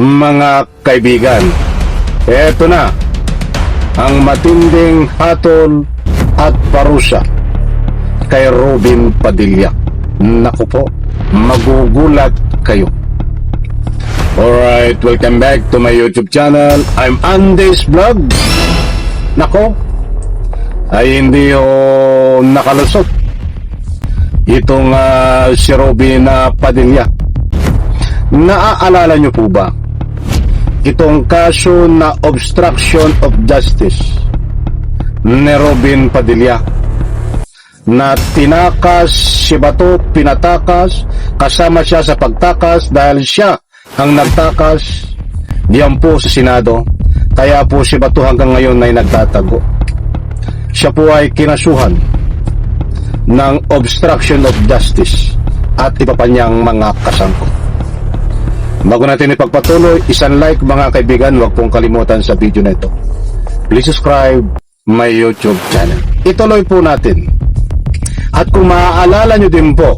Mga kaibigan, eto na ang matinding hatol at parusa kay Robin Padilla. Naku po, magugulat kayo. Alright, welcome back to my YouTube channel. I'm Andes Vlog. Nako, ay hindi nakalusot itong si Robin Padilla. Naaalala nyo po ba itong kaso na obstruction of justice ni Robin Padilla, na tinakas si Bato, pinatakas, kasama siya sa pagtakas dahil siya ang nagtakas diyan po sa Senado. Kaya po si Bato hanggang ngayon ay nagtatago. Siya po ay kinasuhan ng obstruction of justice at iba pa niyang mga kasangkot. Bago natin ipagpatuloy, isang like mga kaibigan, huwag pong kalimutan sa video na ito. Please subscribe my YouTube channel. Ituloy po natin. At kung maaalala nyo din po,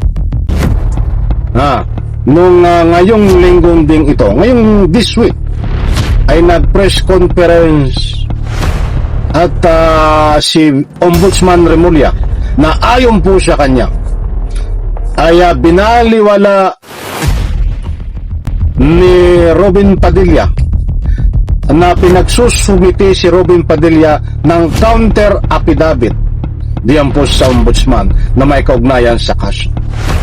nung ngayong linggong ding ito, ngayong this week, ay nag-press conference at si Ombudsman Remulla, na ayon po sa kanya, ay binaliwala ni Robin Padilla na pinagsusumiti si Robin Padilla ng counter affidavit diyan po sa ombudsman na may kaugnayan sa kaso.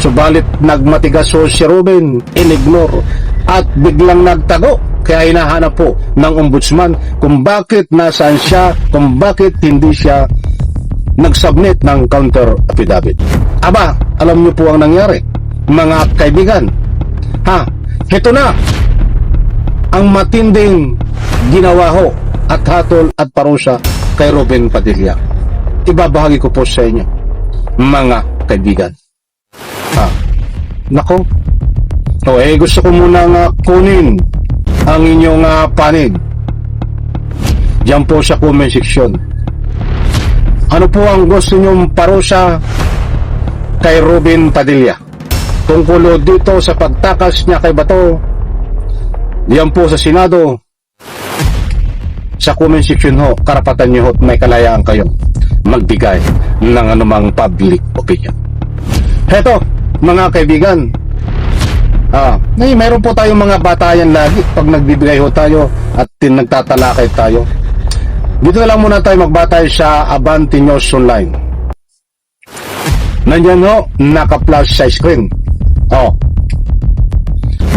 Subalit nagmatigas si Robin, inignore at biglang nagtago. Kaya hinahanap po ng ombudsman kung bakit nasaan siya, kung bakit hindi siya nag-submit ng counter affidavit. Aba, alam niyo po ang nangyari, mga kaibigan. Ito na ang matinding ginawa ho at hatol at parusa kay Robin Padilla. Ibabahagi ko po sa inyo, mga kaibigan. Nako. Gusto ko muna kunin ang inyong panig diyan po sa comment section. Ano po ang gusto nyong parusa kay Robin Padilla tungkol dito sa pagtakas niya kay Bato diyan po sa Senado? Sa comment section ho, karapatan niyo ho, may kalayaan kayo magbigay ng anumang public opinion. Heto, mga kaibigan, mayroon po tayong mga batayan lagi pag nagbibigay ho tayo at nagtatalakay tayo. Dito na lang muna tayo magbatay sa Abante News Online. Nandiyan ho, naka-flash sa screen.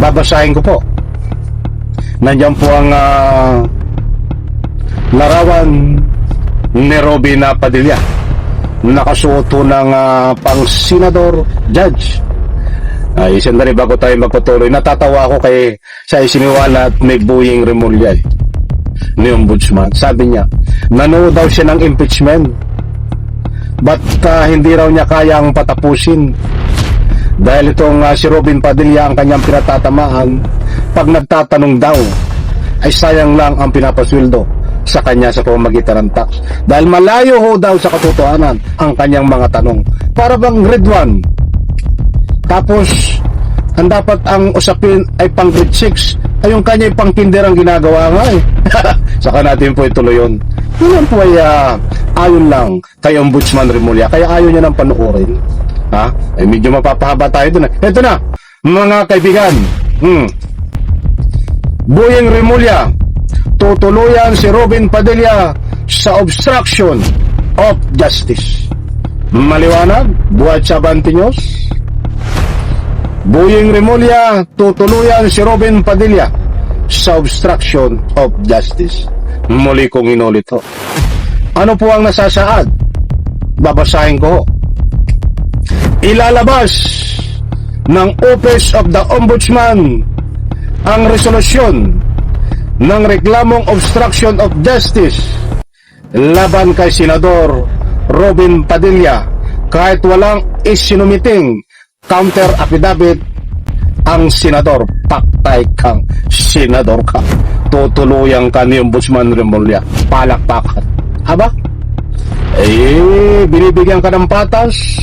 Babasahin ko po. Nandiyan po ang larawan ni Robin Padilla. Nakasuot po ng pang-senador judge. Sandali bago tayo magpatuloy, natatawa ako kay sa isiniwala at may buhing Remulla ni ombudsman. Sabi niya, nanood daw siya ng impeachment, but hindi raw niya kayang patapusin dahil itong si Robin Padilla ang kanyang pinatatamaan. Pag nagtatanong daw ay sayang lang ang pinapasweldo sa kanya sa pamamagitan ng tax, dahil malayo ho daw sa katotohanan ang kanyang mga tanong. Para bang grade 1, tapos ang dapat ang usapin ay pang grade 6, ay yung kanya pang kinder ang ginagawa nga Saka natin po ituloy yun. Yun po ay ayon lang kay Ombudsman Remulla, kaya ayaw niya nang panuorin. Medyo mapapahaba tayo dun. Ito na, mga kaibigan. Boyeng Remulla, tutuluyan si Robin Padilla sa obstruction of justice. Maliwanag, buhat sa Abante News. Boyeng Remulla, tutuluyan si Robin Padilla sa obstruction of justice. Muli kong inulit ho. Ano po ang nasasaad? Babasahin ko ho. Ilalabas ng Office of the Ombudsman ang resolusyon ng reklamong obstruction of justice laban kay Senador Robin Padilla kahit walang isinumiting counter affidavit ang senador. Paktay kang senador ka, tutuluyan ka ni Ombudsman Remulla. Palakpakan. Binibigyan ka ng patas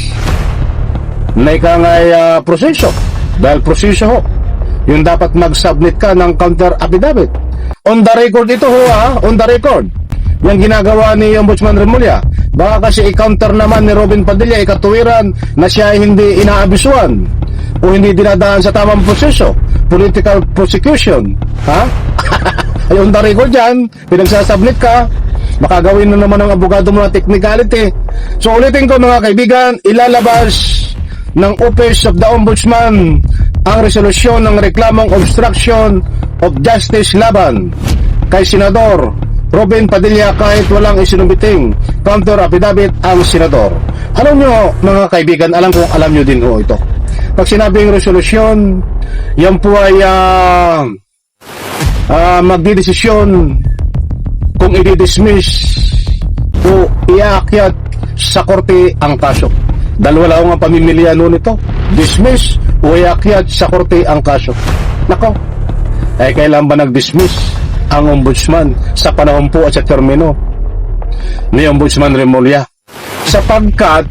na ikangay proseso, dahil proseso ho yung dapat mag-submit ka ng counter affidavit. On the record ito ho, on the record. Yung ginagawa ni Ombudsman Remulla. Baka kasi i-counter naman ni Robin Padilla, ikatuwiran na siya ay hindi inaabisuan o hindi dinadaan sa tamang proseso. Political prosecution. Ha? Ay on the record yan, pinagsasubmit ka, baka gawin na naman ng abogado mo na technicality. So ulitin ko mga kaibigan, ilalabas ng Office of the Ombudsman ang resolusyon ng reklamong obstruction of justice laban kay Senador Robin Padilla kahit walang isinubiting counter affidavit ang senador. Alam nyo mga kaibigan, alam kong alam nyo din ho ito. Pag sinabing resolusyon, yan po ay magdidesisyon kung i-dismiss o iakyat sa korte ang kaso. Dalawa lang ang pamimilian nun ito. Dismiss o iakyat sa korte ang kaso. Nako, ay kailan ba nag-dismiss ang ombudsman sa panahon po at sa termino ni Ombudsman Remulla? Sapagkat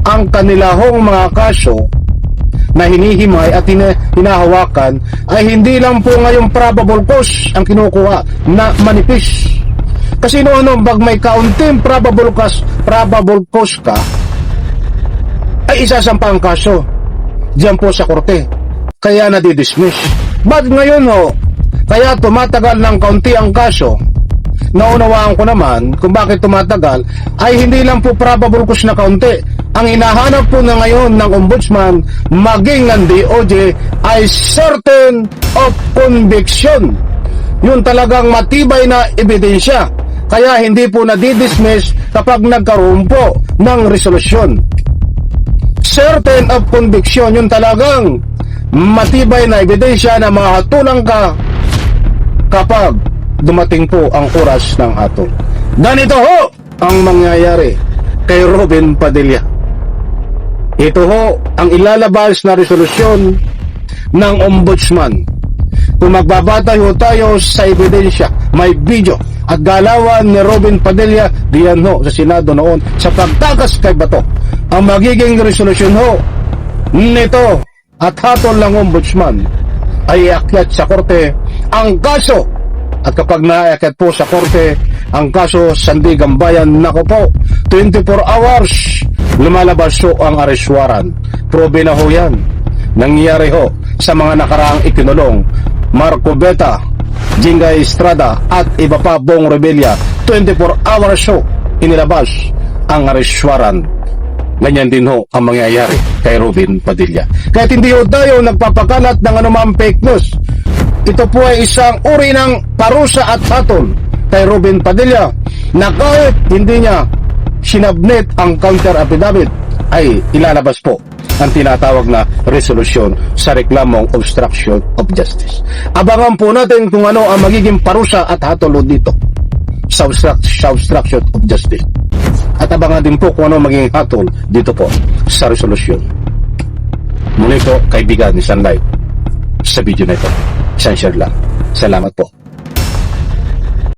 ang kanilahong mga kaso na hinihimay at hinahawakan ay hindi lang po ngayong probable cause ang kinukuha na manipis. Kasi noon pag may kaunting probable cause ka, ay isasampa ang kaso diyan po sa korte. Kaya nadidismiss. But ngayon kaya tumatagal ng kaunti ang kaso. Naunawaan ko naman kung bakit tumatagal ay hindi lang po probable cause na kaunti. Ang hinahanap po na ngayon ng ombudsman maging ng DOJ ay certain of conviction. Yun talagang matibay na ebidensya. Kaya hindi po nadidismiss kapag nagkaroon po ng resolusyon. Certain of conviction, yun talagang matibay na ebidensya na mahatulang ka kapag dumating po ang oras ng hatol. Ganito ho ang mangyayari kay Robin Padilla. Ito ho ang ilalabas na resolusyon ng ombudsman. Kung magbabatay ho tayo sa ebidensya, may video at galawan ni Robin Padilla diyan ho sa Senado noon sa pagtakas kay Bato. Ang magiging resolusyon ho nito at hatol ng ombudsman ay iakyat sa korte ang kaso. At kapag naakyat po sa korte ang kaso Sandigan Bayan, nako po, 24 hours lumalabas ho ang arrest warrant. Probe na ho yan. Nangyayari ho sa mga nakaraang ikinulong Marco Beta, Jingay Estrada at iba pa Bong Revilla. 24 hours ho inilabas ang arrest warrant. Ganyan din ho ang mangyayari kay Robin Padilla. Kahit hindi ho tayo nagpapakalat ng anumang fake news, ito po ay isang uri ng parusa at hatol kay Robin Padilla na kahit hindi niya sinabnit ang counter affidavit ay ilalabas po ang tinatawag na resolusyon sa reklamong obstruction of justice. Abangan po natin kung ano ang magiging parusa at hatol dito sa obstruction of justice. At abangan din po kung ano magiging hatol dito po sa resolusyon. Muli po kaibigan ni Sunlight sa video na ito. Isang share lang. Salamat po.